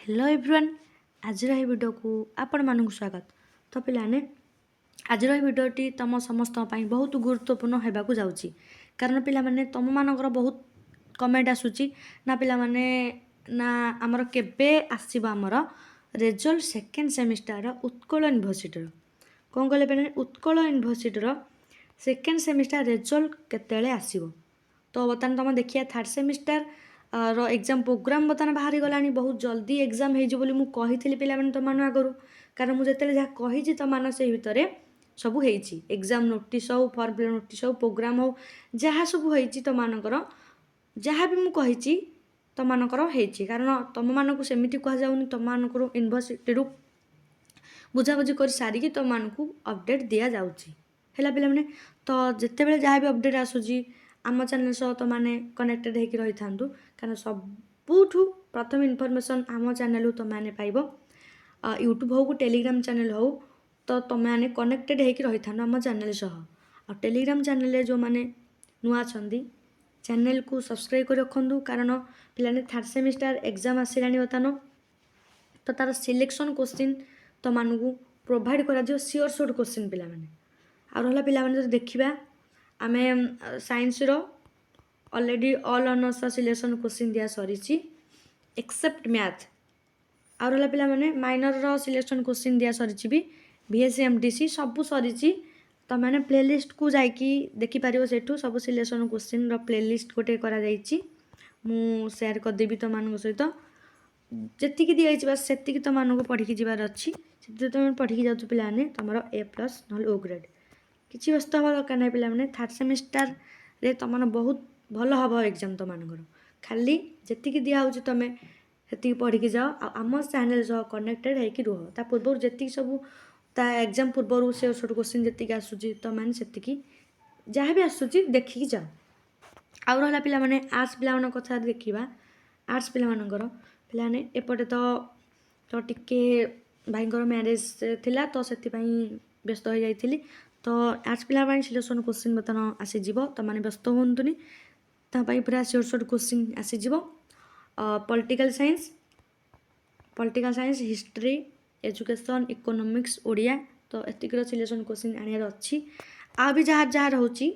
Hello everyone आज video को आपण मानक स्वागत। तो पिलाने आज भिडियोटी तुम समस्त बहुत गुरुत्वपूर्ण होगा जाऊँगी कारण पिला माने तुम मानकर बहुत कमेंट आसूची ना पिला माने ना आमर केबे आसीबा आमर result second semester Utkal university कौन कहले पे Utkal university second semester result केतेले आसीबो। तो बर्तमान तुम देखिए थर्ड सेमिस्टर रो एग्जाम प्रोग्राम बर्तमान बाहरी गलानी बहुत जल्दी एग्जाम हो मुझे पिला तुम मान आगु कारण मुझे जहाँ कही तुम मान से भितर सब एग्जाम नोटिस हो फर्म फिल नोटिस हो प्रोग्राम हो जहाँ सब हो तुम मानकर जहाँ भी मुझे तुम मानकर कारण तुम मानक सेमती कहनी तुम मानक यूनिवर्सिटी बुझाबुझी कर सारिकी तुम मानक अपडेट दि जाऊँगी है पे तो जिते बड़े जहाँ भी अपडेट आसूँ आम चैनल सह तो मैंने कनेक्टेड होकर रही था कारण सबुठू प्रथम इनफॉरमेशन आम चैनल तुम मैंने पाइब यूट्यूब हो टेलीग्राम चैनल हो तो तुम मैंने कनेक्टेड होकर रही था आम चैनल सह आ टेलीग्राम चैनल जो मैंने नुआ चैनल को सब्सक्राइब कर रखु कारण पे थर्ड सेमिस्टर एग्जाम आसलानी बर्तमान तो तार सिलेक्शन क्वेश्चन तुम मानू प्रोवाइड कर सियोर सोर्ट क्वेश्चन पे आला पे देखा आम science already all honours selection question दिया सरी एक्सेप्ट मैथ आला पे माइनर सिलेक्शन क्वेश्चन दिया सरी भी बीएससी एमडीसी सबू सरी तो मैंने प्लेलिस्ट को जाकि देखिपर से सब सिलेक्शन क्वेश्चन प्लेलिस्ट गोटे शेयर करदेवी तुम मान सहित जी दिखाई बस से तुम मानक पढ़ी जबार अच्छी तुम पढ़ी जाऊँ पे तुम A+ ना ओ ग्रेड किसी व्यस्त हवा दरकार ना पे थर्ड सेमिस्टर रे तुम मैंने बहुत भल हम एग्जाम तुम मानकर खाली जी दिखाऊँ तुम्हें से पढ़ी जाओ आम चैनल सह कनेक्टेड होकर रुह ता पूर्व जी सब ता एग्जाम पूर्व से छोट क्वेश्चन जी आसूँ तो मैंने से जहाँ भी आसूँ देखिकी जाओ आउ रहा पे आर्ट्स पिला कथा देखा आर्ट्स पिलाकर पे एपटे तो टिके भाईर मैरेज थिला तो से व्यस्त हो जाइली तो आर्ट्स पिला सिलेक्शन क्वेश्चन बर्तमान आसीज तो मैंने व्यस्त हुंतुनि तापाई पूरा छोट छोट क्वेश्चन आसीज political science history education economics Odia तो एतिक सिलेक्शन क्वेश्चन आनियार अच्छी आ भी जहाँ जहाँ रोचे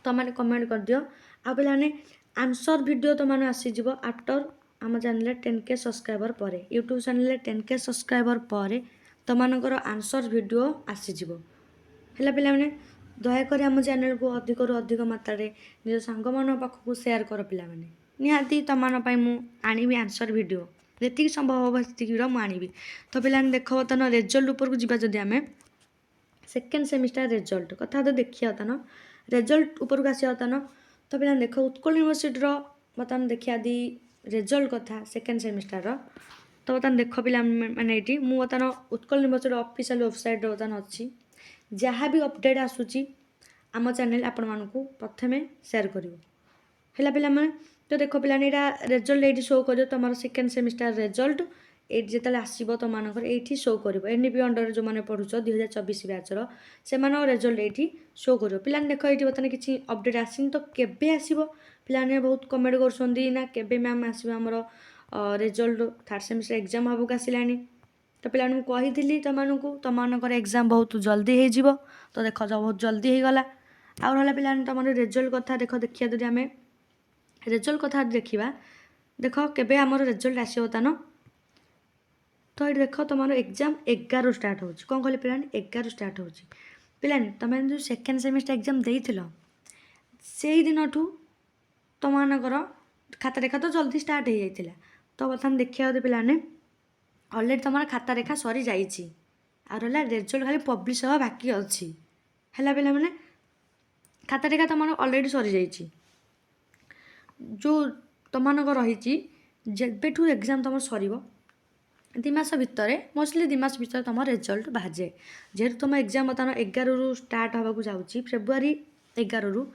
तो मैंने कमेंट कर दियो आ पे आंसर वीडियो तो मैंने आसीज आफ्टर आम चैनल 10K सब्सक्राइबर पर यूट्यूब चैनल 10K सब्सक्राइबर पर तुम मानकर आंसर वीडियो आसीज है पे दयाकोरी आम चैनल को अधिक अधिक मात्रा निज सांग मान पाखक सेयार कर पे निहाती तुम मुझे आनी आंसर वीडियो जी संभव हम मुझे आनी तो पे देख बर्तन रिजल्ट उपर को जावा जदि आम सेकेंड सेमिस्टर रिजल्ट कथा तो देखिए बर्तन रिजल्ट उपर को आसा बर्तन तो पे देख उत्कल यूनिवर्सिटी बर्तमान देखा दी रिजल्ट कथा सेकेंड सेमिस्टर तो बर्तमान देख पे मैंने ये मुझे बर्तमान उत्कल यूनिवर्सिटी ऑफिशियल वेबसाइट बर्तमान अच्छी जहाँ भी अपडेट आसूँ आम चैनल आपण मानक प्रथमे शेयर कर पे तो देख पे रिजल्ट ये शो कर तुम सेकेंड सेमिस्टर रिजल्ट ये जिते आसो तुम मानक ये शो कर एनईपी अंडर जो मैंने पढ़ुच 2024 बैचर से रिजल्ट ये शो कर पे देख ये बर्तमान किसी अपडेट आसनी तो केबे आसो पे बहुत कमेंट करना केबे मैम आसो आमर रिजल्ट थर्ड सेमिस्टर एग्जाम हम आसलानी तो पे कही तुम मानकर एग्जाम बहुत जल्दी हो तो देख बहुत जल्दी हो गला आउ रहा पे तुम रिजल्ट कथा देखिए जब आम रिजल्ट कथा देखा देख केबे आमर रिजल्ट आस बर्तमान तो ये देख तुम एग्जाम 11 स्टार्ट हो कौन कहले पे 11 स्टार्ट हो पे तुम जो सेकेंड सेमिस्टर एग्जाम देल से दिन ठू तुम मानकर खाता रेखा तो जल्दी स्टार्ट हो जाता तो बर्तमान देखा पे अलरेडी तुम खाता रेखा सरी जाइए आर रिजल्ट खाली पब्लिश हवा बाकी अच्छी है पे खाता रेखा तुम अलरेडी सरी जाइए जो तुम रही जेबेठू एग्जाम तुम सर 2 मास भितर मोस्टली 2 मास भितर तुम रिजल्ट बाहर जाए जेहेतु तुम एग्जाम बर्तमान 11 रु स्टार्ट होगा जाऊँगी फेब्रुआरी 11 रु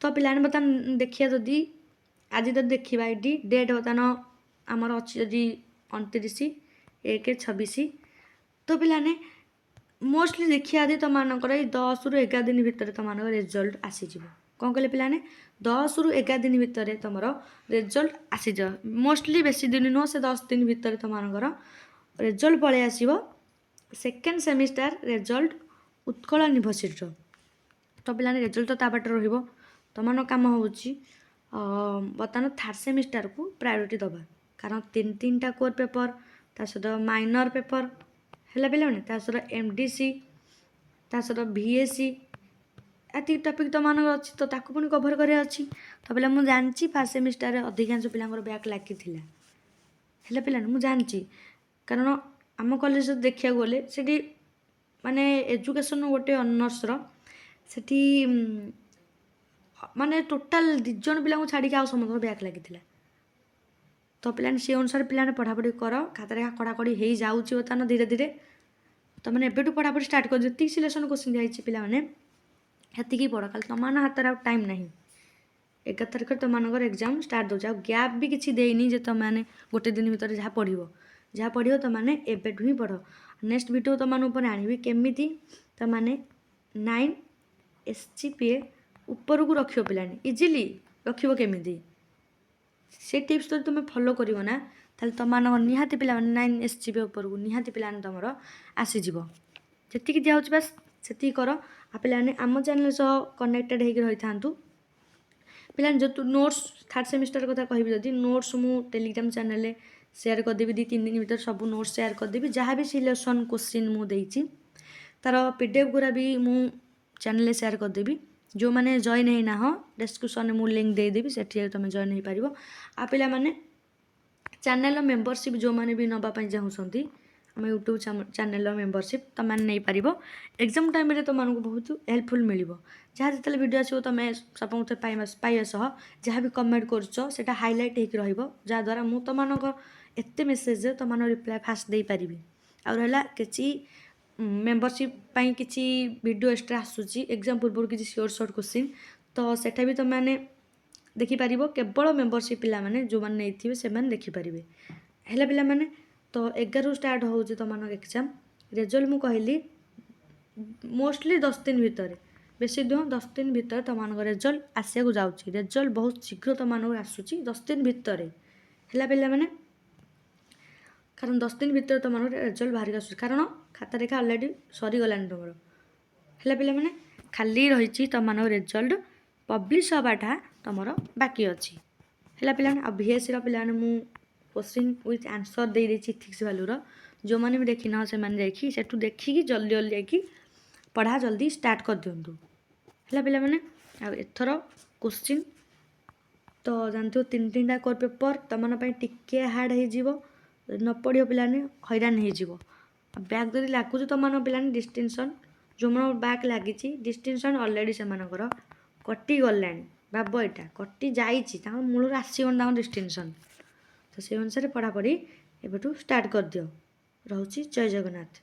तो पे बर्तमान देखिए जदि आज तो देखा ये डेट बर्तमान आमर अच्छी जदि 29/1/26 तो पे मोस्टली देखिए तुम मानकर 10 रु 11 दिन भितर तुम रिजल्ट आसीज କ'ଣ କହିଲେ ପିଲାମାନେ 10ରୁ 11 ଦିନ ଭିତରେ ତୁମର ରେଜଲ୍ଟ ଆସିଯିବ। ମୋଷ୍ଟଲି ବେଶୀ ଦିନ ନୁହଁ, ସେ 10 ଦିନ ଭିତରେ ତୁମମାନଙ୍କର ରେଜଲ୍ଟ ପଳେଇ ଆସିବ। ସେକେଣ୍ଡ ସେମିଷ୍ଟାର ରେଜଲ୍ଟ ଉତ୍କଳ ୟୁନିଭର୍ସିଟିର। ତ ପିଲାମାନେ ରେଜଲ୍ଟ ତ ତା ବାଟରେ ରହିବ। ତୁମମାନଙ୍କ କାମ ହେଉଛି ବର୍ତ୍ତମାନ ଥାର୍ଡ଼ ସେମିଷ୍ଟାରକୁ ପ୍ରାୟୋରିଟି ଦେବା, କାରଣ 3ଟା କୋର୍ ପେପର୍, ତା ସହିତ ମାଇନର୍ ପେପର୍ ହେଲା ପିଲାମାନେ, ତା ସହିତ MDC, ତା ସହିତ VAC, ଏତିକି ଟପିକ୍ ତୁମମାନଙ୍କର ଅଛି, ତ ତାକୁ ପୁଣି କଭର୍ କରିବାର ଅଛି। ତ ପିଲା ମୁଁ ଜାଣିଛି ଫାର୍ଷ୍ଟ ସେମିଷ୍ଟାରରେ ଅଧିକାଂଶ ପିଲାଙ୍କର ବ୍ୟାକ୍ ଲାଗିଥିଲା, ହେଲେ ପିଲାମାନେ ମୁଁ ଜାଣିଛି, କାରଣ ଆମ କଲେଜରେ ଦେଖିବାକୁ ଗଲେ ସେଠି ମାନେ ଏଜୁକେସନ୍ ଗୋଟେ ଅନର୍ସର ସେଠି ମାନେ ଟୋଟାଲ୍ 2 ଜଣ ପିଲାଙ୍କୁ ଛାଡ଼ିକି ଆଉ ସମସ୍ତଙ୍କର ବ୍ୟାକ୍ ଲାଗିଥିଲା। ତ ପିଲାମାନେ ସେ ଅନୁସାରେ ପିଲାମାନେ ପଢ଼ାପଢ଼ି କର, ଖାତାରେ କଡ଼ାକଡ଼ି ହେଇଯାଉଛି ବର୍ତ୍ତମାନ ଧୀରେ ଧୀରେ। ତୁମେ ଏବେଠୁ ପଢ଼ାପଢ଼ି ଷ୍ଟାର୍ଟ କର, ଯେତିକି ସିଲେକ୍ସନ୍ କୋଶ୍ଚିନ୍ ଦିଆହେଇଛି ପିଲାମାନେ ସେତିକି ପଢ଼, ଖାଲି ତୁମମାନଙ୍କ ହାତରେ ଆଉ ଟାଇମ୍ ନାହିଁ। 11 ତାରିଖରେ ତୁମମାନଙ୍କର ଏକ୍ଜାମ୍ ଷ୍ଟାର୍ଟ ଦେଉଛି, ଆଉ ଗ୍ୟାପ୍ ବି କିଛି ଦେଇନି ଯେ ତୁମମାନେ ଗୋଟେ ଦିନ ଭିତରେ ଯାହା ପଢ଼ିବ ତୁମମାନେ ଏବେଠୁ ହିଁ ପଢ଼। ନେକ୍ସଟ ଭିଡ଼ିଓ ତୁମମାନଙ୍କ ଉପରେ ଆଣିବି କେମିତି ତୁମମାନେ 9 SGPA ଉପରକୁ ରଖିବ ପିଲାମାନେ, ଇଜିଲି ରଖିବ କେମିତି, ସେ ଟିପ୍ସ ଯଦି ତୁମେ ଫଲୋ କରିବ ନା, ତାହେଲେ ତୁମମାନଙ୍କ ନିହାତି ପିଲାମାନେ 9 SGPA ଉପରକୁ ନିହାତି ପିଲାମାନେ ତୁମର ଆସିଯିବ। ଯେତିକି ଦିଆହେଉଛି ବାସ୍ ସେତିକି କର। ଆଉ ପିଲାମାନେ ଆମ ଚ୍ୟାନେଲ୍ ସହ କନେକ୍ଟେଡ଼ ହେଇକି ରହିଥାନ୍ତୁ। ପିଲାମାନେ ଯେହେତୁ ନୋଟ୍ସ ଥାର୍ଡ଼ ସେମିଷ୍ଟାର କଥା କହିବି, ଯଦି ନୋଟ୍ସ ମୁଁ ଟେଲିଗ୍ରାମ ଚ୍ୟାନେଲରେ ସେୟାର କରିଦେବି, 2-3 ଦିନ ଭିତରେ ସବୁ ନୋଟ୍ସ ସେୟାର କରିଦେବି। ଯାହା ବି ସିଲେକ୍ସନ୍ କୋଶ୍ଚିନ୍ ମୁଁ ଦେଇଛି ତାର PDF ଗୁଡ଼ା ବି ମୁଁ ଚ୍ୟାନେଲରେ ସେୟାର କରିଦେବି। ଯେଉଁମାନେ ଜଏନ୍ ହେଇନାହଁ ଡେସ୍କ୍ରିପ୍ସନ୍ରେ ମୁଁ ଲିଙ୍କ୍ ଦେଇଦେବି, ସେଠି ତୁମେ ଜଏନ୍ ହେଇପାରିବ। ଆଉ ପିଲାମାନେ ଚ୍ୟାନେଲ୍ର ମେମ୍ବରସିପ୍ ଯେଉଁମାନେ ବି ନେବା ପାଇଁ ଚାହୁଁଛନ୍ତି, ଆମ ୟୁଟ୍ୟୁବ୍ ଚ୍ୟାନେଲ୍ର ମେମ୍ବରସିପ୍ ତୁମମାନେ ନେଇପାରିବ। ଏକ୍ଜାମ୍ ଟାଇମ୍ରେ ତୁମମାନଙ୍କୁ ବହୁତ ହେଲ୍ପଫୁଲ୍ ମିଳିବ। ଯାହା ଯେତେବେଳେ ଭିଡ଼ିଓ ଆସିବ ତୁମେ ସମସ୍ତେ ପାଇବା ସହ ଯାହା ବି କମେଣ୍ଟ କରୁଛ ସେଇଟା ହାଇଲାଇଟ୍ ହେଇକି ରହିବ, ଯାହାଦ୍ୱାରା ମୁଁ ତୁମମାନଙ୍କ ଏତେ ମେସେଜ୍ରେ ତୁମମାନଙ୍କ ରିପ୍ଲାଏ ଫାଷ୍ଟ ଦେଇପାରିବି। ଆଉ ରହିଲା କିଛି ମେମ୍ବରସିପ୍ ପାଇଁ କିଛି ଭିଡ଼ିଓ ଏକ୍ସଟ୍ରା ଆସୁଛି, ଏକ୍ଜାମ୍ ପୂର୍ବରୁ କିଛି ସର୍ଟ କୋଶ୍ଚିନ୍, ତ ସେଟା ବି ତୁମମାନେ ଦେଖିପାରିବ। କେବଳ ମେମ୍ବରସିପ୍ ପିଲାମାନେ ଯେଉଁମାନେ ନେଇଥିବେ ସେମାନେ ଦେଖିପାରିବେ। ହେଲା ପିଲାମାନେ, ତ 11ରୁ ଷ୍ଟାର୍ଟ ହେଉଛି ତୁମମାନଙ୍କ ଏକ୍ଜାମ୍। ରେଜଲ୍ଟ ମୁଁ କହିଲି ମୋଷ୍ଟଲି 10 ଦିନ ଭିତରେ, ବେଶୀ ନୁହଁ 10 ଦିନ ଭିତରେ ତୁମମାନଙ୍କ ରେଜଲ୍ଟ ଆସିବାକୁ ଯାଉଛି। ରେଜଲ୍ଟ ବହୁତ ଶୀଘ୍ର ତୁମମାନଙ୍କର ଆସୁଛି, 10 ଦିନ ଭିତରେ। ହେଲା ପିଲାମାନେ, କାରଣ 10 ଦିନ ଭିତରେ ତୁମମାନଙ୍କର ରେଜଲ୍ଟ ବାହାରିକି ଆସୁଛି, କାରଣ ଖାତା ଲେଖା ଅଲରେଡ଼ି ସରିଗଲାଣି ତୁମର। ହେଲା ପିଲାମାନେ, ଖାଲି ରହିଛି ତୁମମାନଙ୍କ ରେଜଲ୍ଟ ପବ୍ଲିଶ ହେବାଟା ତୁମର ବାକି ଅଛି। ହେଲା ପିଲାମାନେ, ଆଉ VACର ପିଲାମାନେ ମୁଁ କୋଶ୍ଚିନ୍ ୱିଥ୍ ଆନ୍ସର୍ ଦେଇଦେଇଛି ଇଥିକ୍ସ ଭାଲ୍ୟୁର। ଯେଉଁମାନେ ବି ଦେଖିନାହ ସେମାନେ ଯାଇକି ସେଠୁ ଦେଖିକି ଜଲ୍ଦି ଯାଇକି ପଢ଼ା ଜଲ୍ଦି ଷ୍ଟାର୍ଟ କରିଦିଅନ୍ତୁ। ହେଲା ପିଲାମାନେ, ଆଉ ଏଥର କୋଶ୍ଚିନ୍ ତ ଜାଣିଥିବ 3ଟା କୋର୍ ପେପର୍ ତୁମମାନଙ୍କ ପାଇଁ ଟିକେ ହାର୍ଡ଼ ହେଇଯିବ, ଯଦି ନ ପଢ଼ିବ ପିଲାମାନେ ହଇରାଣ ହେଇଯିବ। ଆଉ ବ୍ୟାକ୍ ଯଦି ଲାଗୁଛି ତୁମମାନଙ୍କ ପିଲାମାନେ ଡିଷ୍ଟିଂସନ୍, ଯେଉଁମାନଙ୍କ ବ୍ୟାକ୍ ଲାଗିଛି ଡିଷ୍ଟିଂସନ୍ ଅଲରେଡ଼ି ସେମାନଙ୍କର କଟିଗଲାଣି। ଭାବ ଏଇଟା କଟି ଯାଇଛି, ତାଙ୍କ ମୂଳରୁ ଆସିବନି ତାଙ୍କ ଡିଷ୍ଟିଂସନ୍। ତ ସେଇ ଅନୁସାରେ ପଢ଼ାପଢ଼ି ଏବେଠୁ ଷ୍ଟାର୍ଟ କରିଦିଅ। ରହୁଛି, ଜୟ ଜଗନ୍ନାଥ।